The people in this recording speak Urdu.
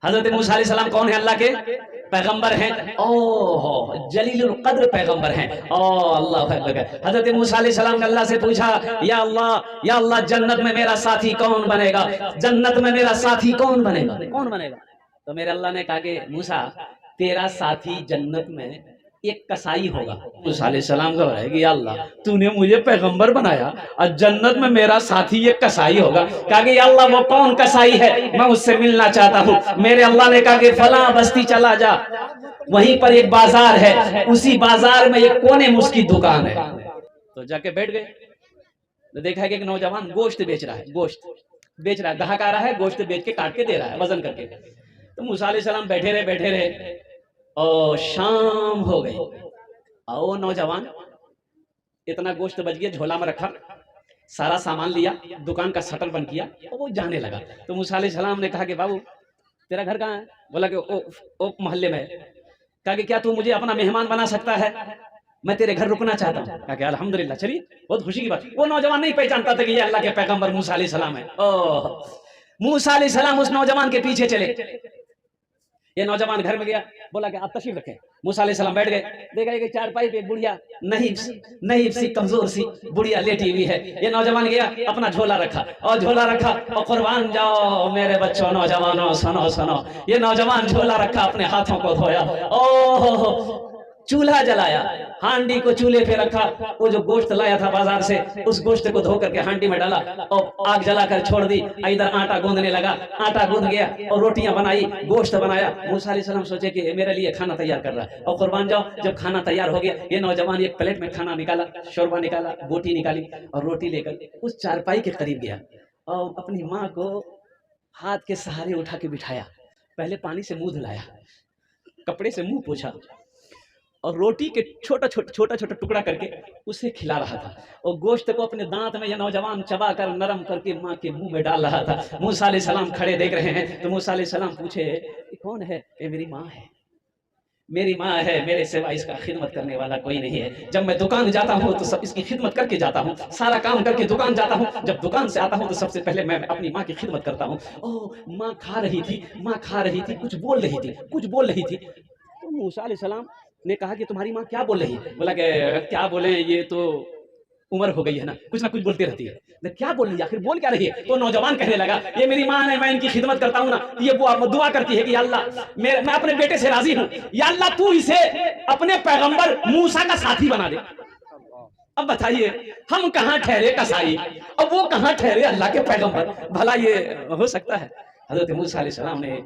حضرت موسیٰ علیہ السلام کون ہیں؟ اللہ کے پیغمبر ہیں، اوہ جلیل القدر پیغمبر ہیں۔ اوہ اللہ اکبر۔ حضرت موسیٰ علیہ السلام نے اللہ سے پوچھا یا اللہ جنت میں میرا ساتھی کون بنے گا؟ جنت میں میرا ساتھی کون بنے گا؟ کون بنے گا؟ تو میرے اللہ نے کہا کہ موسیٰ تیرا ساتھی جنت میں ایک کسائی ہوگا۔ موسیٰ علیہ السلام کو بتایا کہ یا اللہ تو نے مجھے پیغمبر بنایا اور جنت میں میرا ساتھی ایک کسائی ہوگا۔ کہا کہ یا اللہ وہ کون کسائی ہے؟ میں اس سے ملنا چاہتا ہوں۔ میرے اللہ نے کہا کہ فلاں بستی چلا جا، وہیں پر ایک بازار ہے، اسی بازار میں ایک کونے میں اس کی دکان ہے۔ تو جا کے بیٹھ گئے، دیکھا کہ ایک نوجوان گوشت بیچ رہا ہے، گوشت بیچ رہا ہے، گاہک آ رہا ہے، گوشت بیچ کے کاٹ کے دے رہا ہے وزن کر کے۔ تو موسیٰ علیہ السلام بیٹھے رہے اور شام ہو گئی اور وہ نوجوان اتنا گوشت بچ گیا، جھولا میں رکھا، سارا سامان لیا، دکان کا شٹر بند کیا اور وہ جانے لگا۔ تو موسیٰ علیہ السلام نے کہا کہ بابو تیرا گھر کہاں ہے؟ بولا کہ او محلے میں ہے۔ کہا کہ کیا تو مجھے اپنا مہمان بنا سکتا ہے؟ میں تیرے گھر رکنا چاہتا ہوں۔ کہا کہ الحمدللہ، چلیے بہت خوشی کی بات۔ وہ نوجوان نہیں پہچانتا تھا کہ یہ اللہ کے پیغمبر موسیٰ علیہ السلام ہے۔ موسیٰ علیہ السلام اس نوجوان کے پیچھے چلے۔ یہ نوجوان گھر میں گیا، بولا کہ آپ تشریف رکھیں۔ موسیٰ علیہ السلام بیٹھ گئے، دیکھا کہ چارپائی پہ بڑھیا نہیں سی کمزور سی بڑھیا لیٹی ہوئی ہے۔ یہ نوجوان گیا، اپنا جھولا رکھا اور قربان جاؤ میرے بچوں، نوجوانوں سنو۔ یہ نوجوان جھولا رکھا، اپنے ہاتھوں کو دھویا، اوہ چولہا جلایا، ہانڈی کو چولہے پہ رکھا، وہ جو گوشت لایا تھا بازار سے اس گوشت کو دھو کر کے ہانڈی میں ڈالا اور آگ جلا کر چھوڑ دی۔ ادھر آٹا گوندنے لگا، آٹا گوند گیا اور روٹیاں بنائی، گوشت بنایا۔ موسیٰ علیہ السلام سوچے کہ میرے لیے کھانا تیار کر رہا ہے۔ اور قربان جاؤ جب کھانا تیار ہو گیا، یہ نوجوان ایک پلیٹ میں کھانا نکالا، شوربہ نکالا، بوٹی نکالی اور روٹی لے کر اس چارپائی کے قریب گیا اور اپنی ماں کو ہاتھ کے سہارے اٹھا کے بٹھایا، پہلے پانی سے منہ دھلایا، کپڑے سے منہ پوچھا اور روٹی کے چھوٹا ٹکڑا کر کے اسے کھلا رہا تھا اور گوشت کو اپنے دانت میں یہ نوجوان چبا کر نرم کر کے ماں کے منہ میں ڈال رہا تھا۔ موسیٰ علیہ السلام کھڑے دیکھ رہے ہیں تو موسیٰ علیہ السلام پوچھے یہ کون ہے؟ کہ میری ماں ہے، میری ماں ہے، میرے سوا اس کا خدمت کرنے والا کوئی نہیں ہے۔ جب میں دکان جاتا ہوں تو سب اس کی خدمت کر کے جاتا ہوں، سارا کام کر کے دکان جاتا ہوں، جب دکان سے آتا ہوں تو سب سے پہلے میں اپنی ماں کی خدمت کرتا ہوں۔ ماں کھا رہی تھی، کچھ بول رہی تھی۔ تو موسیٰ علیہ السلام نے کہا کہ تمہاری ماں کیا بول رہی ہے؟ بولا کہ کیا بولیں، یہ تو عمر ہو گئی ہے نا، کچھ نہ کچھ بولتی رہتی ہے۔ کیا بول رہی ہے آخر، بول کیا رہی ہے؟ تو نوجوان کہنے لگا یہ میری ماں ہے، میں ان کی خدمت کرتا ہوں نا، یہ دعا کرتی ہے کہ یا اللہ میں اپنے بیٹے سے راضی ہوں، یا اللہ تو اسے اپنے پیغمبر موسیٰ کا ساتھی بنا دے۔ اب بتائیے ہم کہاں ٹھہرے کسائی، اب وہ کہاں ٹھہرے اللہ کے پیغمبر؟ بھلا یہ ہو سکتا ہے؟ حضرت موسیٰ علیہ السلام نے